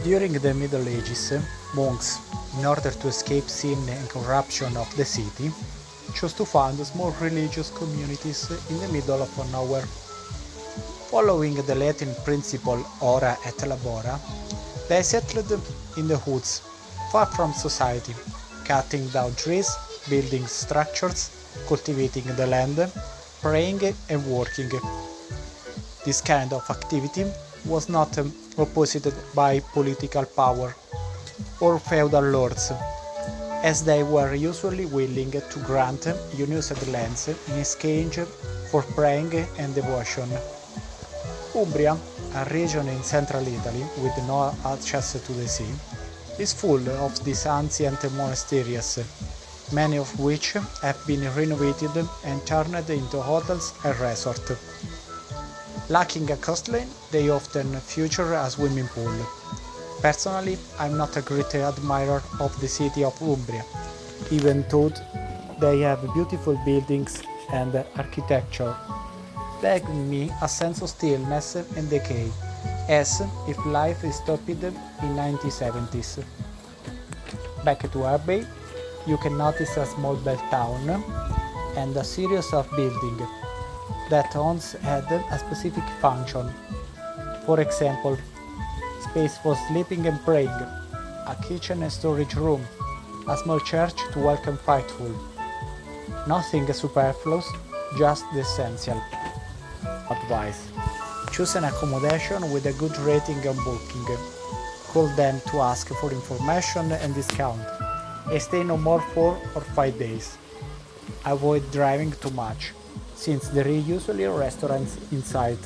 During the Middle Ages, monks, in order to escape sin and corruption of the city, chose to found small religious communities in the middle of nowhere. Following the Latin principle ora et labora, they settled in the woods, far from society, cutting down trees, building structures, cultivating the land, praying and working. This kind of activity was not opposed by political power or feudal lords, as they were usually willing to grant unused lands in exchange for praying and devotion. Umbria, a region in central Italy with no access to the sea, is full of these ancient monasteries, many of which have been renovated and turned into hotels and resorts. Lacking a coastline, they often feature a swimming pool. Personally, I'm not a great admirer of the city of Umbria, even though they have beautiful buildings and architecture. They give me a sense of stillness and decay, as if life is stopped in 1970s. Back to Abbey, you can notice a small bell town and a series of buildings that once had a specific function. For example, space for sleeping and praying, a kitchen and storage room, a small church to welcome faithful. Nothing superfluous, just the essential. Advice: choose an accommodation with a good rating on Booking. Call them to ask for information and discount, and stay no more 4 or 5 days. Avoid driving too much, since there are usually restaurants in sight.